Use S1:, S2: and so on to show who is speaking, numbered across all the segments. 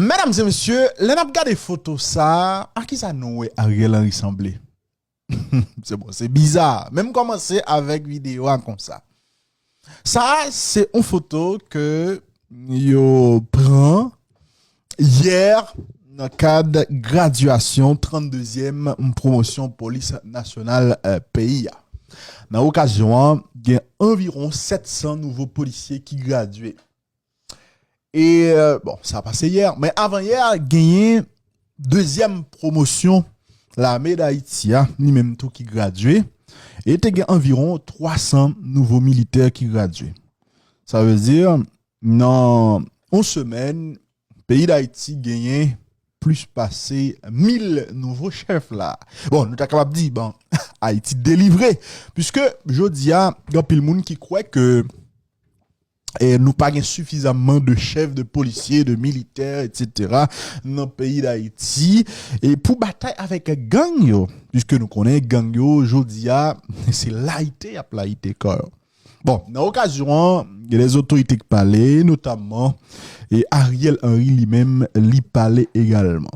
S1: Mesdames et messieurs, les n'a regardé photos ça, à qui ça nous Ariel Henry semblait? C'est bon, c'est bizarre. Même commencer avec vidéo comme ça. Ça, c'est une photo que yo prend hier dans le cadre de graduation 32e promotion police nationale pays. Dans l'occasion, il y a environ 700 nouveaux policiers qui graduent. Et bon, ça a passé hier, mais avant hier, gagné deuxième promotion l'armée d'Haïti, ni même tout qui gradué, et il y a environ 300 nouveaux militaires qui graduent. Ça veut dire, dans une semaine, le pays d'Haïti gagné plus passé 1000 nouveaux chefs là. Bon, nous sommes capables de dire, bon, Haïti délivré, puisque je dis, il y a pile monde qui croit que et nous pas suffisamment de chefs, de policiers, de militaires, etc. dans le pays d'Haïti. Et pour bataille avec gang yo, puisque nous connaissons gang yo, jodia, c'est l'Haïti à l'Haïti corps. Bon, dans l'occasion, il y a les autorités qui parlaient, notamment, et Ariel Henry lui-même, lui parlait également.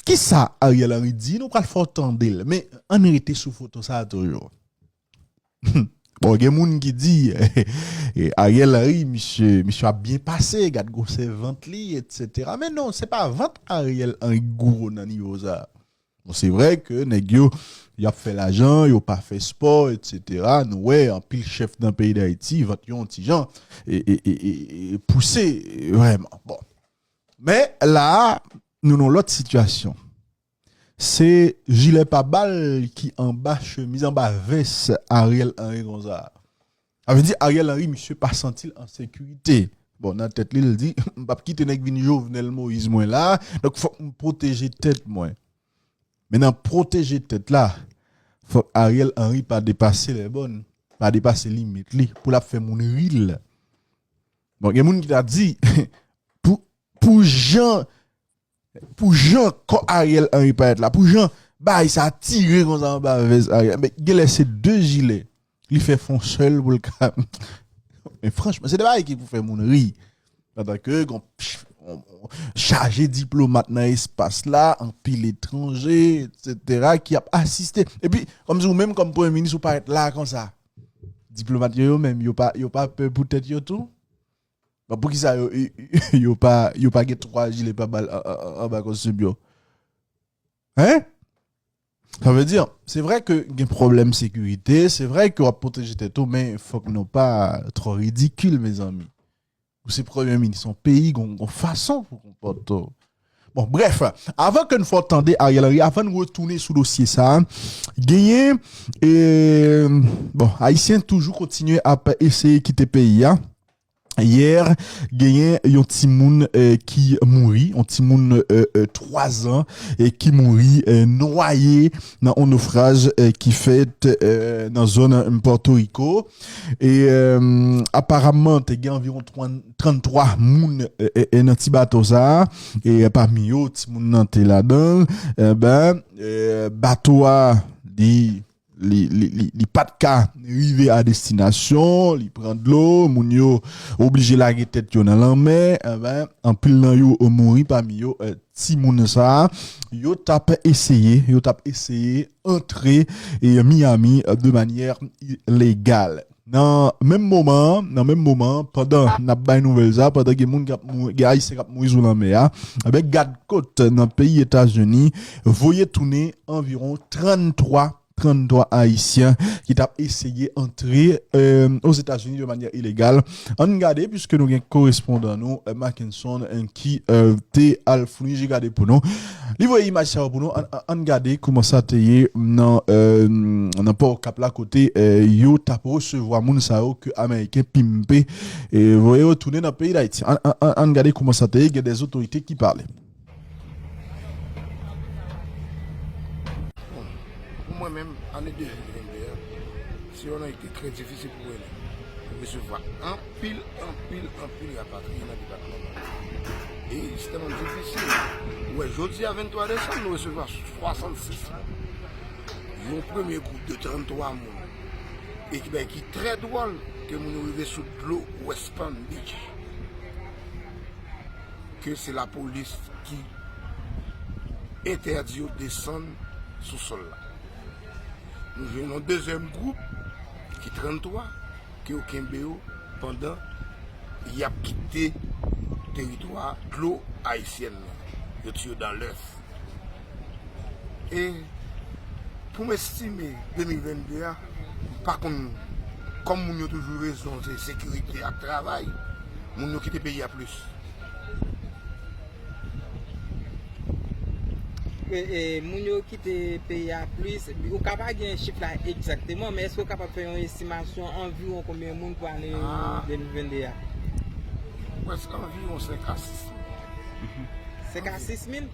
S1: Qui ça, Ariel Henry dit? Nous pas le faire entendre, mais en réalité, sous photo, ça toujours. Bon, il y a des gens qui disent, Ariel Henry, monsieur a bien passé, regarde, c'est vente li, etc. Mais non, c'est pas vente Ariel Henry gros dans niveau ça. Bon, c'est vrai que nèg il a fait l'argent, il a pas fait sport, etc. Nous, ouais, en pile chef d'un pays d'Haïti, vente yon petit gens, et poussé, vraiment. Bon. Mais là, nous avons l'autre situation. C'est gilet pas balle qui en bas chemise en bas veste Ariel Henry Gonza. Ça veut dire Ariel Henry monsieur pas senti en sécurité. Bon dans tête il dit pas quitter nèg vinn Jovenel Moïse moi là donc faut me protéger tête moi. Maintenant protéger tête là faut Ariel Henry pas dépasser les bonnes, pas dépasser limite li pour la faire mon ril. Bon il y a monde qui t'a dit pour Jean quand Ariel Henry pas être là pour Jean bah il s'est tiré comme ça en bas avec Ariel mais il laisse deux gilets il fait fond seul pour le cas mais franchement c'est des bails qui pour faire mon riz pendant que on chargé diplomate dans l'espace là en pile étranger etc. qui a assisté et puis comme si vous même comme premier ministre vous pas être là comme ça diplomate yo même yo pas peur pour tête yo tout. Bah pour qui ça yo pas get 3 gilets pas balle en bas comme bio. Hein? Ça veut dire c'est vrai que il y a un problème de sécurité, c'est vrai qu'on va protéger tout mais faut que nous pas trop ridicule mes amis. Ou ces premiers ministres son pays gon façon pour comporter. Bon bref, avant que nous faut attendre Ariel Henry avant de retourner sous dossier ça, gagner et bon haïtien toujours continuer à essayer quitter pays hein. Hier, gagné un petit moun qui mourit, un petit moun 3 ans et qui mourit noyé dans un naufrage qui fait dans zone Porto Rico et apparemment il y a environ 33 moun dans petit bateau ça et parmi eux petit moun nan te là-dedans bateau dit li pas de cas arrivé à destination li prend de l'eau moun yo obligé la tête yo dans la mer en pile nan yo mouri parmi yo ti moun ça yo tap essayé entrer et Miami de manière illégale dans même moment pendant n'a ba nouvelle ça pendant que moun gars ici k'ap mouri sous la mer avec garde côte dans pays États-Unis voyez tourner environ 33 haïtiens qui t'a essayé d'entrer aux États-Unis de manière illégale. On regarde puisque nous avons un correspondant nous Mackinson qui t'es alfouni j'ai regardé pour nous. Li voyez image ça pour nous on regarde comment ça t'est dans port cap là côté yo t'a recevoir moun ça que américain pimpé et voyez retourner dans le pays d'Haïti. On regarde comment ça t'est, il y a des autorités qui parlent.
S2: Moi-même, année 2021, si on a été très difficile pour elle, je me suis vu en pile rapatrié dans le département. Et c'est tellement difficile. Ouais, jeudi à 23 décembre, nous recevons 66. Mon premier groupe de 33 mois. Et qui est très drôle que nous arrivons sous l'eau West Palm Beach. que c'est la police qui interdit de descendre sous sol là. Nous jouons un deuxième groupe qui 33 qui au Kembéo pendant il a quitté le territoire de l'eau haïtienne. Il tue dans l'œuf. Et pour m'estimer 2022, par contre, comme nous avons toujours raison, c'est sécurité et travail, nous avons quitté le pays à plus.
S3: Et nous quitté pays à plus, vous n'avez pas un chiffre là exactement, mais est-ce que vous êtes capable de faire une estimation environ combien de monde pour l'année 2022?
S2: Presque environ 5 à 6 000.
S3: 5 à 6 000?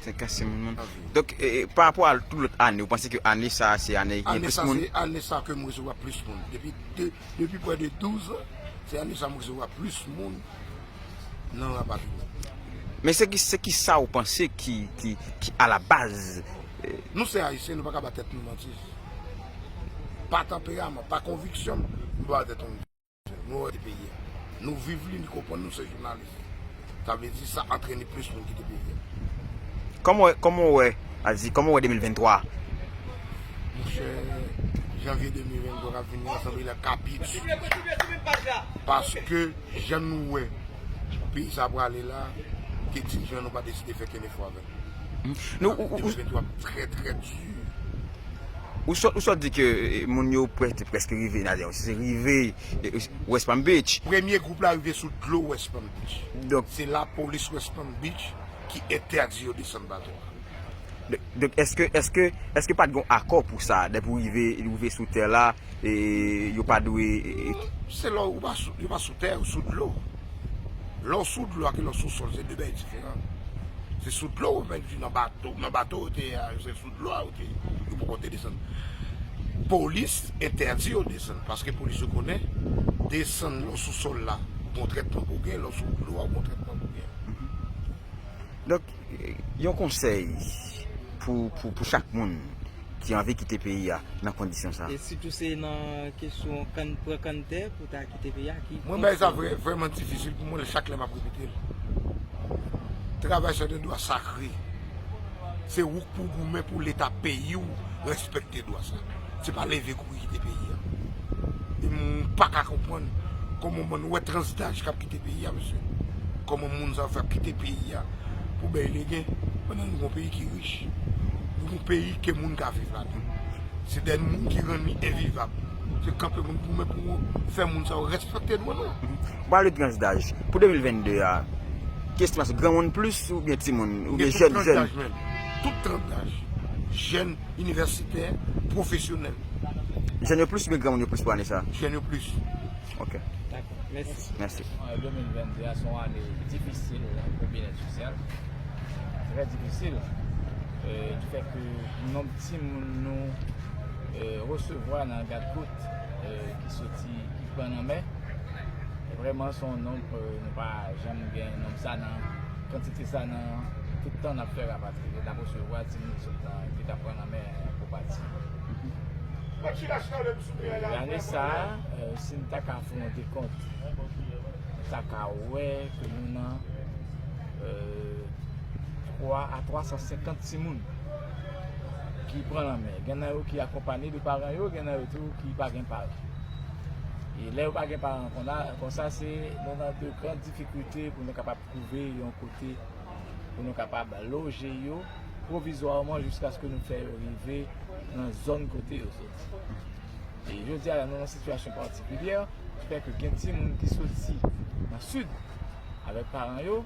S4: 5 à 6 000 monde. Donc, par rapport à toute l'autre année, vous pensez que l'année ça, c'est année qui est plus monde?
S2: C'est année ça que moi je vois plus de monde. Depuis près de 12 ans, c'est année ça que je vois plus de monde dans la partie.
S4: Mais c'est qui ça, vous pensez, qui à la base?
S2: Nous, c'est haïtiens, nous ne pouvons pas battre nous mentir. Pas tempérament, pas conviction, nous ne pouvons pas être nous sommes des pays. Nous vivons, nous comprenons, nous sommes journalistes. Ça veut dire ça entraîne plus de monde qui est pays.
S4: Comment est 2023?
S2: Mon cher, janvier 2023 va venir ensemble le capitule. Parce que je nous vois, puis ça va aller là, que les gens n'ont pas décidé de faire qu'une fois avec. 2023 très très dur.
S4: Ou soit dit que mon yo presque arrivé, c'est arrivé West Palm Beach.
S2: Premier groupe là arrivé sous l'eau West Palm Beach.
S4: Donc
S2: c'est la police West Palm Beach qui interdit de descendre bateau.
S4: Donc est-ce que pas de accord pour ça, de pour arriver sous terre là et yo pas doué?
S2: C'est là où pas sous terre ou sous de l'eau. L'eau sous de l'eau et l'eau sous sol, c'est deux bains différents. C'est sous de l'eau, mais dans le bateau, c'est sous de l'eau, vous pouvez descendre. Police interdit de descendre, parce que la police connaît, descendre le sous-sol là, bon traitement pour gagner, le sous-l'eau, bon traitement pour gagner.
S4: Donc, il y a un conseil pour chaque monde qui a envie de quitter le pays dans ces conditions ça.
S3: Et surtout c'est dans question pour quitter le pays.
S2: Moi, c'est vraiment difficile pour moi, chaque lèvre à profiter. Travail sur des droits sacrés. C'est où pour vous, mais pour l'État pays ou respecter les droits ça. C'est pas lever courir quitter le pays. Et je ne peux pas comprendre comment on est transitage qui a quitté le pays, monsieur. Comment on a quitter le pays pour bien les gains. On a un pays qui est riche. Un pays qui est monde qui vit là-dedans. C'est des gens qui rendent invivable. C'est quand on pour faire les gens respecter les droits.
S4: Par le transitage, pour 2022, qu'est-ce que c'est grand monde plus ou bien petit monde ou bien jeune?
S2: Tout tranche d'âge. Jeunes, universitaires, professionnels.
S4: Jeunes plus ou bien grand monde plus pour année ça?
S2: Jeunes plus.
S4: Ok.
S3: D'accord, merci.
S4: Merci.
S5: 2022 sont années difficiles pour le bien-être social. Très difficile. Du fait que nos petits nous recevoir dans le garde-côte qui sortit, qui prend en main. Vraiment, son nombre, nous pas jamais gagné, nombre ça, quantité ça, tout le temps, on a fait à partir de la recevoir, si nous sommes qui prendre en main pour partir. L'année ça, si nous avons fait des comptes, nous avons ouais que nous avons 3 à 350 personnes qui prennent en main. Il y en a qui accompagnent de parents, il y en a qui ne pas de parents. Et là, on ne parents comme ça, c'est nous avons de grandes difficultés pour nous capables de trouver un côté, pour nous capables de loger provisoirement jusqu'à ce que nous fassions arriver dans la zone côté aussi. Et je dis à dans une situation particulière, je fais que il y a des gens qui sont ici dans le sud avec les parents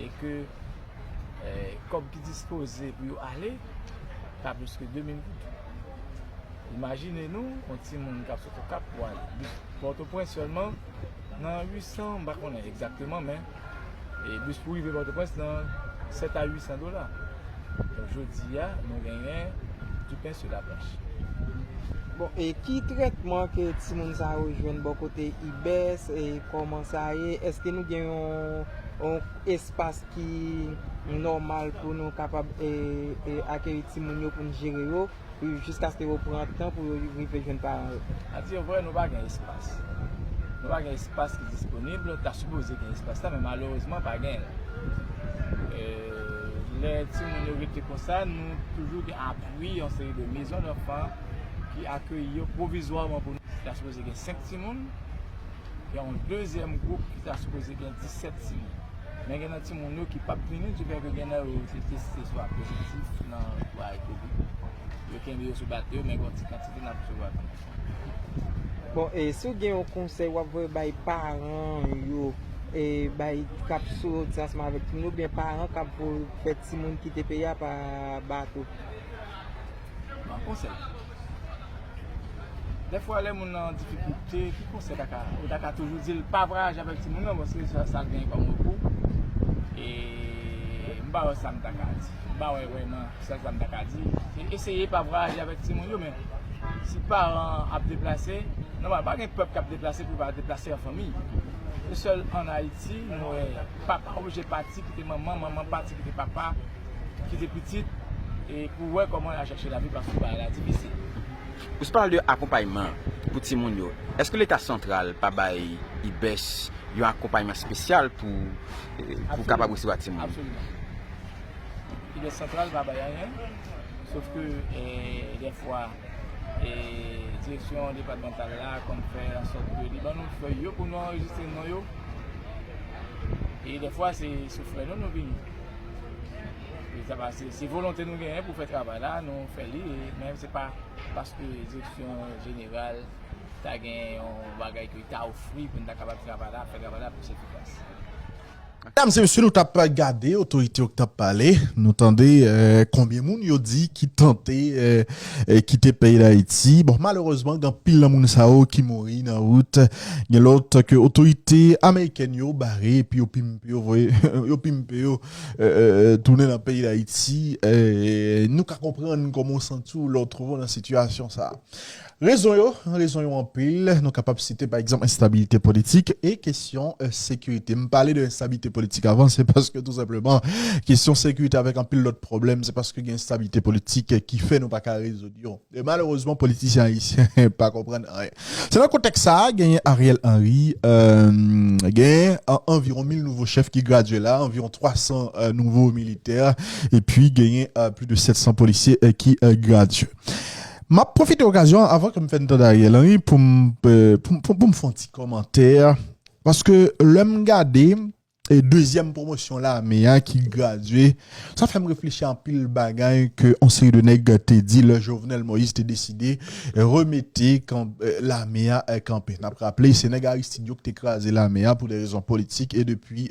S5: et que comme qui disposent pour aller, pas plus que 2000 gouttes. Imaginez-nous, on petit monde qui a sauté cap pour aller. Port-au-Prince seulement, dans 800, je ne sais pas exactement, mais et bus pour arriver à Port-au-Prince dans 7 à 800 $. Donc je dis, nous gagnons du pain sur la planche.
S3: Bon, et qui traitement que Timon ça rejoint bon côté IBES et comment ça y est? Est-ce que nous avons un espace qui est normal pour nous capables d'accueillir Timon pour nous gérer jusqu'à ce que vous preniez le temps pour arriver jeune parents?
S5: À dire vrai, nous n'avons pas d'espace. Nous n'avons pas d'espace qui est disponible. Tu as supposé qu'il y a un espace là, mais malheureusement, pas gain. Les petits qui comme ça, nous toujours appuyé en série de maisons d'enfants qui accueillent provisoirement pour nous. Il a supposé qu'il y ait 5 petits monde. Il y a un deuxième groupe qui a supposé qu'il y ait 17 petits monde. Mais il y a des petits monde qui ne sont pas venus, tu fais que il y a testé soit positif dans le Covid. Il y a des sur bateau, mais il y a une quantité de recevoir.
S3: Bon, et si vous avez un conseil, vous avez des parents, et bay cap sorti ensemble avec nous bien parents cap pour faire petit monde qui te paye par bateau.
S5: Bon conseil. Des fois les gens en difficulté, qui conseil Dakar toujours dire pas brage avec petit monde parce que ça vient comme beaucoup. Et m'ba ça Dakar dit. M'ba vraiment ça Dakar dit. Essayez pas brage avec petit monde mais si parents a déplacé, non pas un peuple qui a déplacé pour pas déplacer en famille. Seul en Haïti, nous papa obligé de partir, qui était maman parti, qui était papa, qui était petite, et pour voir comment elle a cherché la vie parce que c'est difficile.
S4: Vous parlez d'accompagnement pour tout le monde. Est-ce que l'État central, pas il baisse un accompagnement spécial pour capable recevoir tout le monde?
S5: Absolument. Il est central, pas rien, sauf que des fois, direction départementale là, comme fait en sorte de Liban, nous faisons pour nous enregistrer nos. Et des fois, c'est souffrir nous venons. C'est volonté nous gagner pour faire travail là, nous faisons, même c'est pas parce que la direction générale a gagné un bagage qui t'a offert pour nous capable de travailler là, faire travail là pour s'efficace.
S1: Mesdames et messieurs, nous t'as pas regardé, autorité qui t'a parlé, nous tendez combien moun yo dit qui tentait quitter pays d'Haïti. Bon, malheureusement, dans pile la moun sao qui mourit dans route, il y a l'autre que autorité américaine yo barré puis yo pimpe yo tourner dans pays d'Haïti. Nous ka comprendre comment on sent tout l'autre trouver dans situation ça. Raison yo en pile, nous capable citer par exemple instabilité politique et question sécurité. Me parler de instabilité politique avant, c'est parce que tout simplement question sécurité avec un pile d'autres problèmes, c'est parce que il y a instabilité politique qui fait nous pas qu'à résoudre. Et malheureusement politiciens haïtiens pas comprendre rien. C'est dans le contexte ça, gagné Ariel Henry gagné environ 1000 nouveaux chefs qui graduent là, environ 300 nouveaux militaires et puis gagné plus de 700 policiers qui graduent. M'a profité de l'occasion avant que me fasse entendre Ariel Henry pour me faire un petit commentaire parce que l'homme gardé et deuxième promotion là mais qui gradué ça fait me réfléchir en pile bagaille que on série de nèg te dit le Jovenel Moïse t'est décidé remettre quand la MEA campé n'a rappelé c'est nèg Aristide qui écrasé la MEA pour des raisons politiques et depuis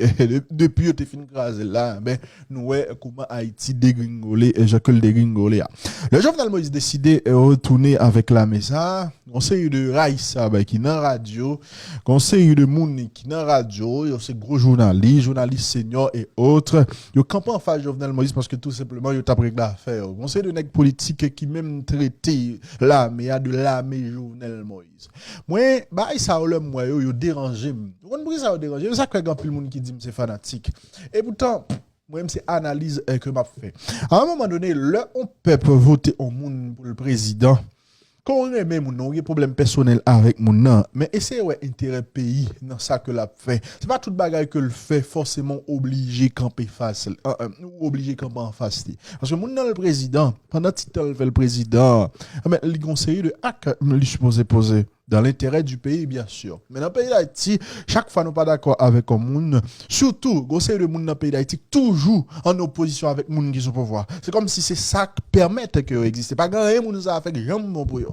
S1: t'es fini écraser là ben nous comment Haïti dégringolé Jacques dégringolé le Jovenel Moïse décidé retourner avec la MEA conseil de Raïssa qui dans radio conseil de Mouni qui dans radio c'est gros journalistes seniors et autres yo campent en face Jovenel Moïse parce que tout simplement yo t'a réglé l'affaire conseil de nèg politique qui même traité là mais a de l'armée Jovenel Moïse moi bah ça le moi yo dérangé on pourquoi ça déranger ça que grand pile monde qui dit c'est fanatique et pourtant moi c'est analyse que m'a fait à un moment donné le on peut voter au monde pour le président. Quand on aime moun non, il y a problème personnel avec moun nan, mais essayer ouais intérêt pays dans ça que l'a fait. C'est pas toute bagaille que le fait forcément obligé camper face ou obligé camper en face. Parce que moun nan le président, pendant titre le président, mais les conseillers de acte li supposé poser dans l'intérêt du pays bien sûr. Mais dans le pays d'Haïti, chaque fois nous pas d'accord avec un monde, surtout conseiller de moun dans le pays d'Haïti toujours en opposition avec moun qui sont pouvoir. C'est comme si c'est ça qui permet que existe. Pas grand rien moun ça fait jamais bon pour eux.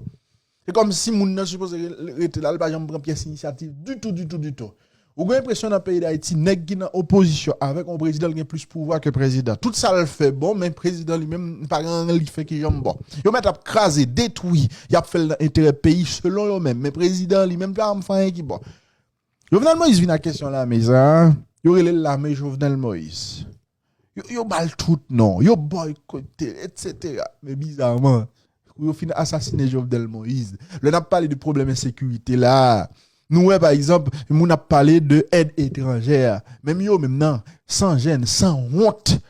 S1: C'est comme si moun nan supposé rester là pas jamais prendre pièce initiative du tout. Ou avez l'impression dans le pays d'Haïti, nèg qui dans opposition avec un président qui a plus pouvoir que président. Tout ça le fait bon, mais le président lui-même pas grand li fait qui jambe bon. Yo met à craser, détruit, il a fait l'intérêt pays selon eux-mêmes, mais président lui-même pas en faire qui bon. Jovenel Moïse vient à question là mais ça, yo relè l'armée Jovenel Moïse. Yo bal tout non, yo boycotté etc. Mais bizarrement, yo fin assassiner Jovenel Moïse. Le n'a parlé de problème insécurité là. Nous, par exemple, on a parlé de aide étrangère. Même yo, maintenant, sans gêne, sans honte.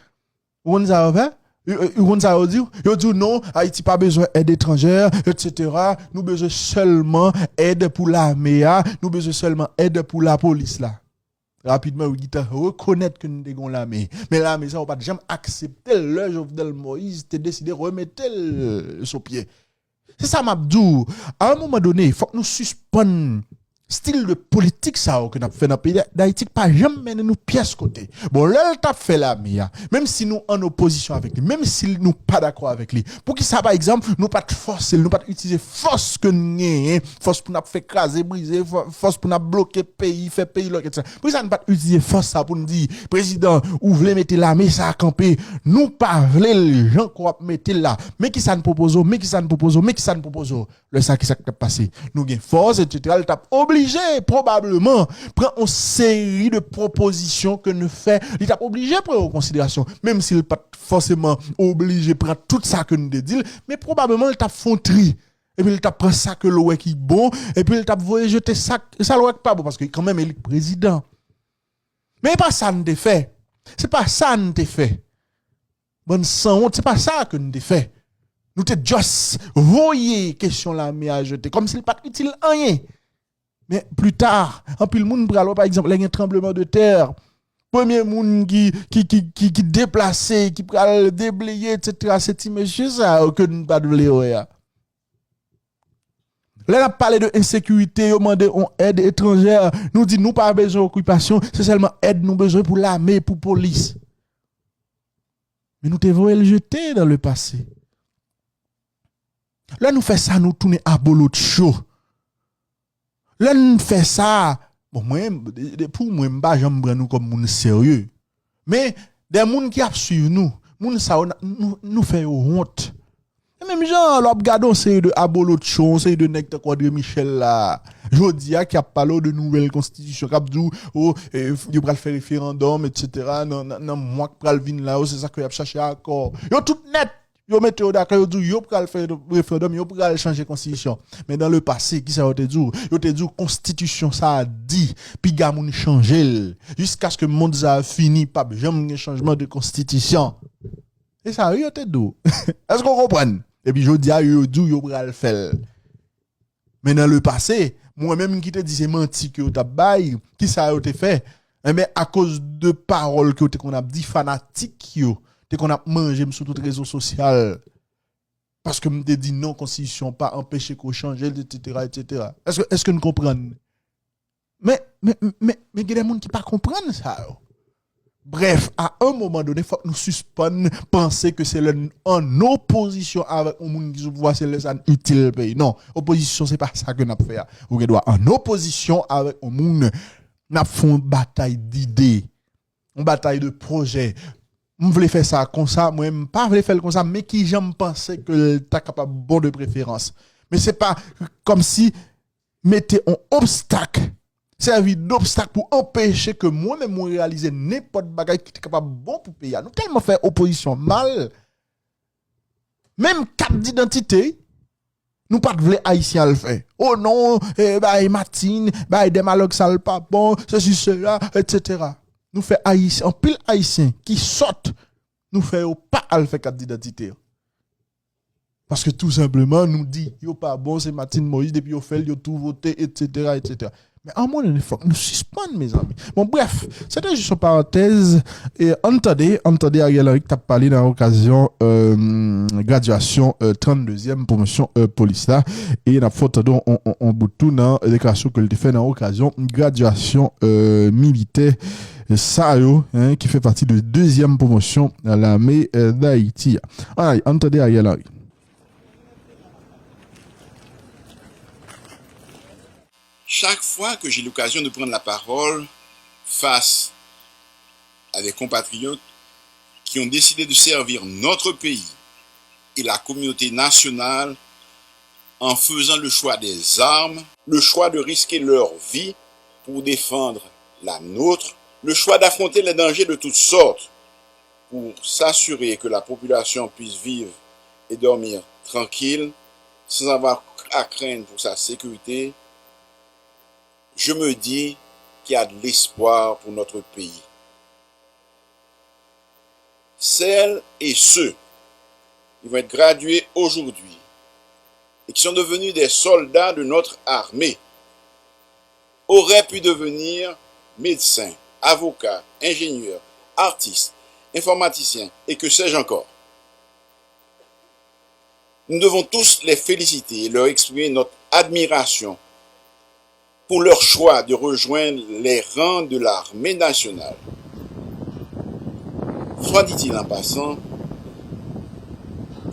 S1: On nous a dit, non, Haïti pas besoin d'aide étrangère, etc. Nous besoin seulement aide pour l'armée, nous besoin seulement aide pour la police là. rapidement, il a reconnaître que nous avons l'armée. Mais l'armée, ça, on ne peut jamais accepter le Jovenel Moïse, t'es décidé de remettre son pied. C'est ça, Mabdou. À un moment donné, il faut que nous suspendions style de politique ça que n'a fait dans le pays d'Haïti pas jamais mener nous pièce côté. Bon là t'a fait la mia même si nous en opposition avec lui, même si nous pas d'accord avec lui. Pour qui ça par exemple, nous pas forcer, nous pas utiliser force que nous force pour nous faire craser, briser, force pour nous bloquer pays, faire pays là etc. Pour ça nous pas utiliser force ça pour nous dire président ou voulez mettre l'armée ça à camper, nous pas voulons les gens qu'on mettre là. Mais qui ça nous propose, mais qui ça nous propose, mais qui ça nous propose. Le ça qui s'est passé. Nous gain force etc. Le t'a obligé probablement prend une série de propositions que nous fait il est obligé prendre en considération même s'il pas forcément obligé prendre tout ça que nous dit mais probablement il t'a font tri et puis il t'a prend ça que l'oué qui bon et puis il t'a voyé jeter ça l'oué pas bon parce que quand même il est président mais pas ça nous fait c'est pas ça nous fait bonne sans honte c'est pas ça que nous fait nous te just voyez question la mais à jeter comme s'il pas utile rien. Mais plus tard, en plus le monde pral par exemple, il y a un tremblement de terre. Premier monde qui déplacé, qui pral déblayer etc. C'est monsieur ça que nous pas de là on a parlé de insécurité, on demande on aide étrangère, nous dit nous pas besoin d'occupation, c'est seulement aide nous besoin pour l'armée, pour police. Mais nous devons le jeter dans le passé. Là nous fait ça, nous tourner à bolot chaud. Là, nous fait ça. Bon, moi, pour moi, je ne prends nous comme moun sérieux. Mais, des gens qui suivent nous, nous fait honte. Et même gens, l'on regarde, on sait de Abolo Tchon, on sait de Nectar Quadre Michel là. Jodia qui a parlé de nouvelle constitution, qui a dit, oh, il va faire référendum, etc. Non, moi, qui pral vin là, c'est ça que y a cherché encore. Yo tout net. Yo mette au d'accord, yo dit yo pral faire référendum, yo pral changer constitution. Mais dans le passé, qui ça yo te dit constitution ça a dit, puis ga moun changer jusqu'à ce que monde ça fini pas jamais changement de constitution. Et ça yo te dit. Est-ce qu'on comprend? Et puis jodi a yo dit yo pral faire. Mais dans le passé, moi-même qui te dit c'est menti que yo t'a bail, qui ça yo te fait? Mais à cause de paroles que qu'on a dit fanatique yo dès qu'on a mangé sur tout réseau social parce que me dit non constitution pas empêcher qu'on change etc. Est-ce que nous comprenons mais il y a des gens qui pas comprennent ça. Bref, à un moment donné faut que nous suspendre penser que c'est en opposition avec un monde qui voit c'est le utile pays. Non, opposition c'est pas ça que n'a fait. Ou doit en opposition avec un monde n'a fait une bataille d'idées, une bataille de projets. Je voulais faire ça comme ça, moi je pas voulais faire comme ça, mais qui j'aime penser que tu es capable bon de préférence. Mais c'est pas comme si mettez un obstacle, servi d'obstacle pour empêcher que moi-même moi réaliser n'importe bagaille qui est capable bon pour payer. Nous tellement fait opposition mal. Même carte d'identité, nous pas de haïtien le faire. Oh non, Martine, des malocs ça le pas bon, ceci cela, etc. Nous fait haïtien, en pile haïtien qui saute, nous fait pas à le faire carte d'identité. Parce que tout simplement, nous dit, yo pas bon, c'est Martine Moïse, depuis yo fait, yo tout voté, etc., etc. Mais à un moment donné, il faut que nous suspendons, mes amis. Bon, bref, c'était juste une parenthèse. Et entendez, Ariel Henry qui t'a parlé dans l'occasion graduation 32e promotion police là. Et il a fait on bout tout dans la déclaration que il fait dans l'occasion graduation militaire. Ça, qui fait partie de deuxième promotion à l'armée d'Haïti. Allez, entendez Ariel Henry.
S6: Chaque fois que j'ai l'occasion de prendre la parole face à des compatriotes qui ont décidé de servir notre pays et la communauté nationale en faisant le choix des armes, le choix de risquer leur vie pour défendre la nôtre, le choix d'affronter les dangers de toutes sortes pour s'assurer que la population puisse vivre et dormir tranquille sans avoir à craindre pour sa sécurité, je me dis qu'il y a de l'espoir pour notre pays. Celles et ceux qui vont être gradués aujourd'hui et qui sont devenus des soldats de notre armée auraient pu devenir médecins, avocats, ingénieurs, artistes, informaticiens et que sais-je encore. Nous devons tous les féliciter et leur exprimer notre admiration pour leur choix de rejoindre les rangs de l'armée nationale. Soit dit-il en passant,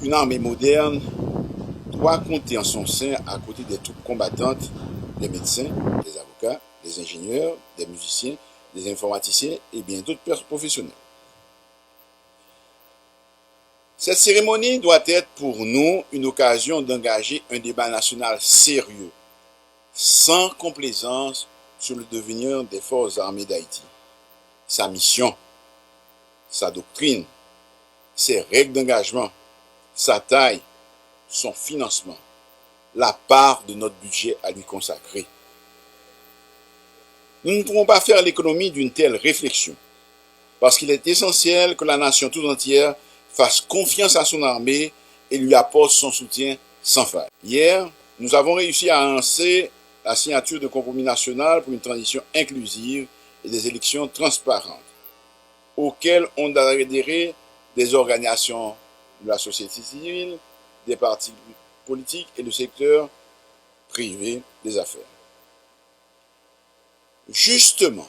S6: une armée moderne doit compter en son sein à côté des troupes combattantes, des médecins, des avocats, des ingénieurs, des musiciens, des informaticiens et bien d'autres professionnels. Cette cérémonie doit être pour nous une occasion d'engager un débat national sérieux, sans complaisance sur le devenir des forces armées d'Haïti, sa mission, sa doctrine, ses règles d'engagement, sa taille, son financement, la part de notre budget à lui consacrer. Nous ne pourrons pas faire l'économie d'une telle réflexion, parce qu'il est essentiel que la nation tout entière fasse confiance à son armée et lui apporte son soutien sans faille. Hier, nous avons réussi à annoncer la signature de compromis national pour une transition inclusive et des élections transparentes, auxquelles ont adhéré des organisations de la société civile, des partis politiques et le secteur privé des affaires. Justement,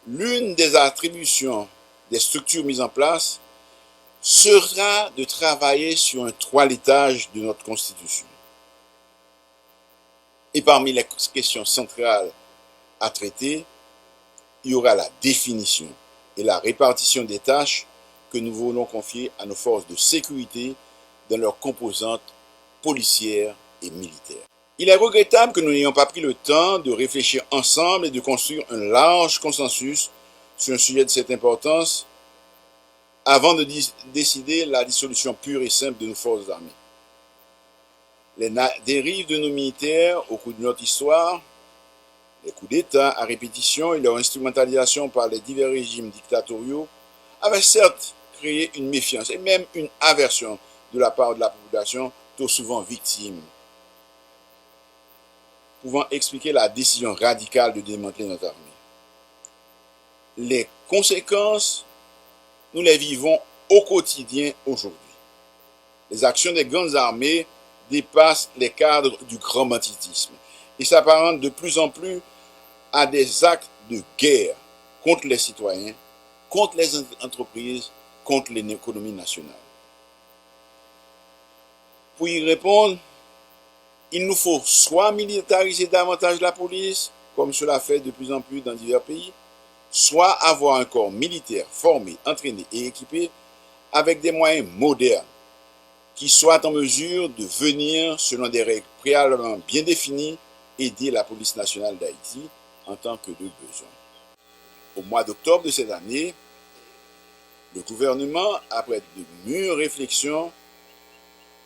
S6: l'une des attributions des structures mises en place sera de travailler sur un toilettage de notre Constitution. Et parmi les questions centrales à traiter, il y aura la définition et la répartition des tâches que nous voulons confier à nos forces de sécurité dans leurs composantes policières et militaires. Il est regrettable que nous n'ayons pas pris le temps de réfléchir ensemble et de construire un large consensus sur un sujet de cette importance avant de décider la dissolution pure et simple de nos forces armées. Les dérives de nos militaires au cours de notre histoire, les coups d'État à répétition et leur instrumentalisation par les divers régimes dictatoriaux avaient certes créé une méfiance et même une aversion de la part de la population, trop souvent victime, pouvant expliquer la décision radicale de démanteler notre armée. Les conséquences, nous les vivons au quotidien aujourd'hui. Les actions des grandes armées dépassent les cadres du grand banditisme et s'apparentent de plus en plus à des actes de guerre contre les citoyens, contre les entreprises, contre l'économie nationale. Pour y répondre, il nous faut soit militariser davantage la police, comme cela fait de plus en plus dans divers pays, soit avoir un corps militaire formé, entraîné et équipé avec des moyens modernes qui soient en mesure de venir, selon des règles préalablement bien définies, aider la police nationale d'Haïti en tant que de besoin. Au mois d'octobre de cette année, le gouvernement, après de mûres réflexions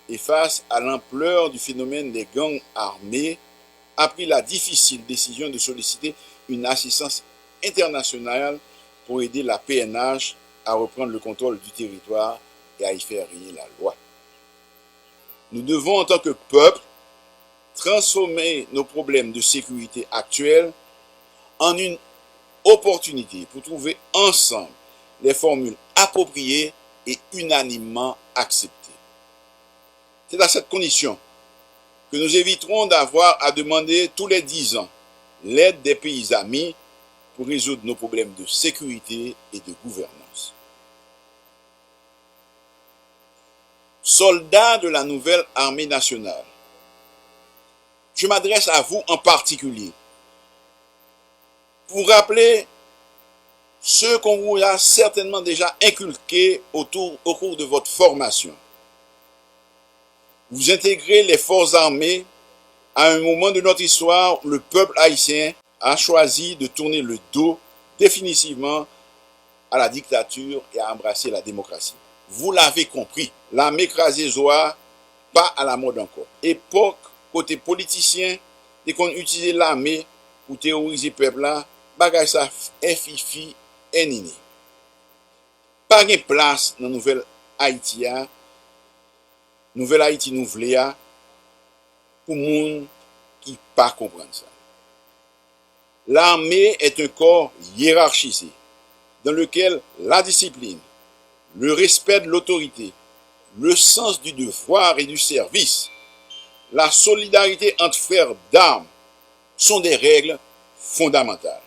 S6: et face à l'ampleur du phénomène des gangs armés, a pris la difficile décision de solliciter une assistance internationale pour aider la PNH à reprendre le contrôle du territoire et à y faire régner la loi. Nous devons, en tant que peuple, transformer nos problèmes de sécurité actuels en une opportunité pour trouver ensemble les formules appropriées et unanimement acceptées. C'est à cette condition que nous éviterons d'avoir à demander tous les 10 ans l'aide des pays amis pour résoudre nos problèmes de sécurité et de gouvernance. Soldats de la nouvelle armée nationale, je m'adresse à vous en particulier pour rappeler ce qu'on vous a certainement déjà inculqué au cours de votre formation. Vous intégrez les forces armées à un moment de notre histoire où le peuple haïtien a choisi de tourner le dos définitivement à la dictature et à embrasser la démocratie. Vous l'avez compris, l'armée crasée Zoa, pas à la mode encore. Époque, côté politicien, dès qu'on utilisait l'armée pour terroriser le peuple là, bagay ça fifi et nini. Pas de place dans la nouvelle Haïti, nouvelle Haïti nouvelle pour moun qui pas comprendre ça. L'armée est un corps hiérarchisé dans lequel la discipline, le respect de l'autorité, le sens du devoir et du service, la solidarité entre frères d'armes sont des règles fondamentales.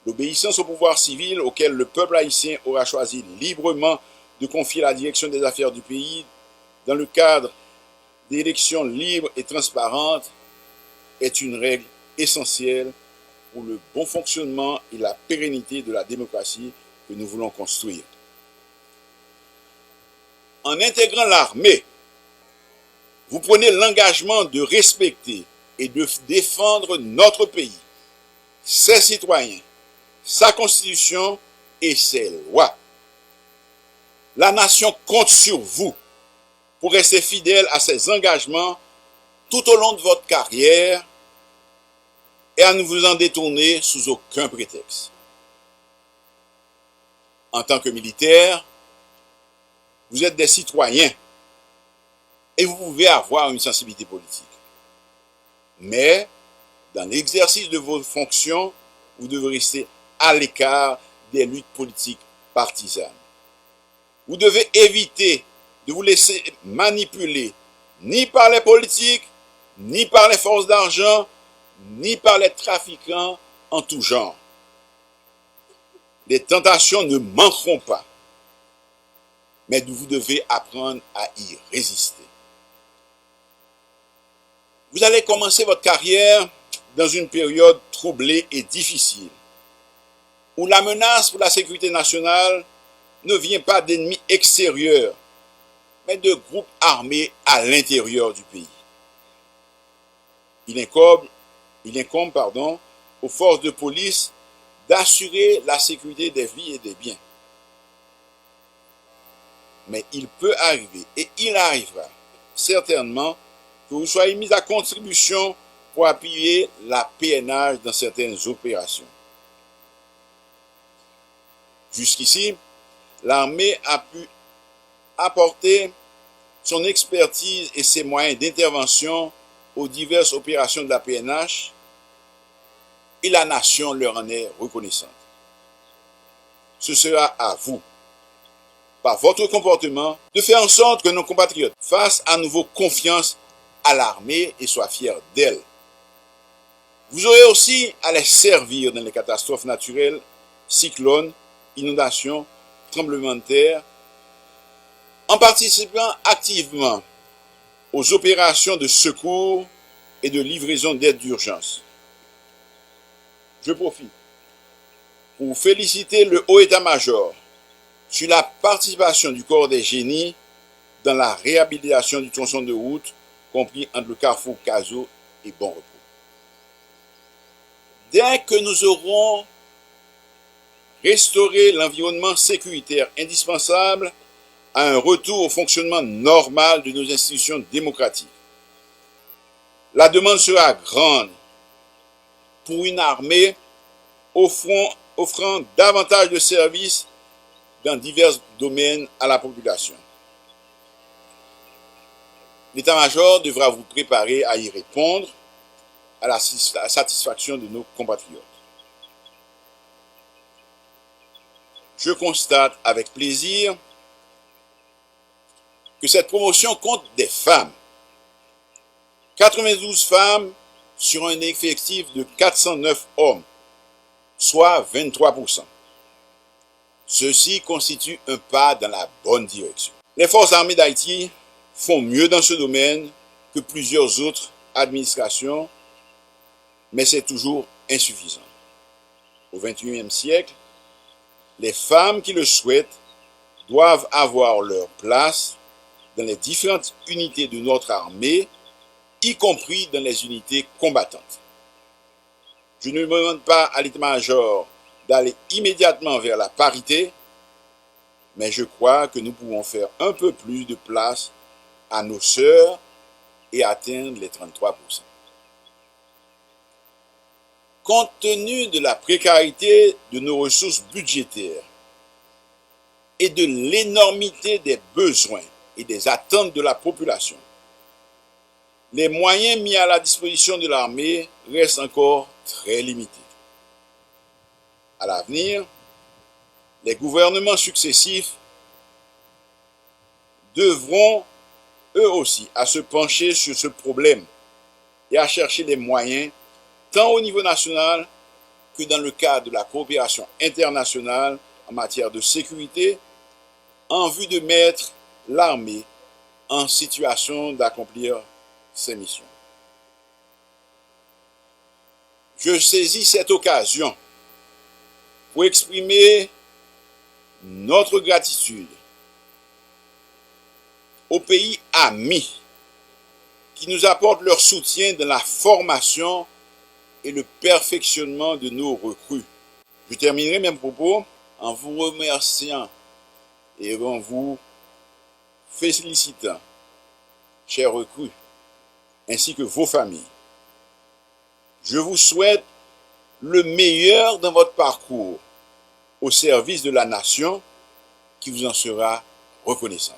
S6: L'obéissance au pouvoir civil auquel le peuple haïtien aura choisi librement de confier la direction des affaires du pays dans le cadre d'élections libres et transparentes est une règle essentielle pour le bon fonctionnement et la pérennité de la démocratie que nous voulons construire. En intégrant l'armée, vous prenez l'engagement de respecter et de défendre notre pays, ses citoyens, sa constitution et ses lois. La nation compte sur vous pour rester fidèle à ses engagements tout au long de votre carrière et à ne vous en détourner sous aucun prétexte. En tant que militaire, vous êtes des citoyens et vous pouvez avoir une sensibilité politique. Mais, dans l'exercice de vos fonctions, vous devez rester à l'écart des luttes politiques partisanes. Vous devez éviter de vous laisser manipuler ni par les politiques, ni par les forces d'argent, ni par les trafiquants en tout genre. Les tentations ne manqueront pas, mais vous devez apprendre à y résister. Vous allez commencer votre carrière dans une période troublée et difficile, où la menace pour la sécurité nationale ne vient pas d'ennemis extérieurs, mais de groupes armés à l'intérieur du pays. Il incombe, aux forces de police d'assurer la sécurité des vies et des biens. Mais il peut arriver, et il arrivera certainement, que vous soyez mis à contribution pour appuyer la PNH dans certaines opérations. Jusqu'ici, l'armée a pu apporter son expertise et ses moyens d'intervention aux diverses opérations de la PNH et la nation leur en est reconnaissante. Ce sera à vous, par votre comportement, de faire en sorte que nos compatriotes fassent à nouveau confiance à l'armée et soient fiers d'elle. Vous aurez aussi à les servir dans les catastrophes naturelles, cyclones, inondations, tremblements de terre, en participant activement aux opérations de secours et de livraison d'aide d'urgence. Je profite pour vous féliciter le haut état-major sur la participation du corps des génies dans la réhabilitation du tronçon de route compris entre le carrefour Cazo et Bon Repos. Dès que nous aurons restauré l'environnement sécuritaire indispensable à un retour au fonctionnement normal de nos institutions démocratiques, la demande sera grande pour une armée offrant davantage de services dans divers domaines à la population. L'état-major devra vous préparer à y répondre à la satisfaction de nos compatriotes. Je constate avec plaisir que cette promotion compte des femmes. 92 femmes sur un effectif de 409 hommes, soit 23%. Ceci constitue un pas dans la bonne direction. Les forces armées d'Haïti font mieux dans ce domaine que plusieurs autres administrations, mais c'est toujours insuffisant. Au XXIe siècle, les femmes qui le souhaitent doivent avoir leur place dans les différentes unités de notre armée, y compris dans les unités combattantes. Je ne demande pas à l'état-major d'aller immédiatement vers la parité, mais je crois que nous pouvons faire un peu plus de place à nos sœurs et atteindre les 33%. Compte tenu de la précarité de nos ressources budgétaires et de l'énormité des besoins et des attentes de la population, les moyens mis à la disposition de l'armée restent encore très limités. À l'avenir, les gouvernements successifs devront eux aussi à se pencher sur ce problème et à chercher des moyens, tant au niveau national que dans le cadre de la coopération internationale en matière de sécurité, en vue de mettre l'armée en situation d'accomplir ses missions. Je saisis cette occasion pour exprimer notre gratitude aux pays amis qui nous apportent leur soutien dans la formation et le perfectionnement de nos recrues. Je terminerai mes propos en vous remerciant et en vous félicitant, chers recrues, ainsi que vos familles. Je vous souhaite le meilleur dans votre parcours au service de la nation qui vous en sera reconnaissante.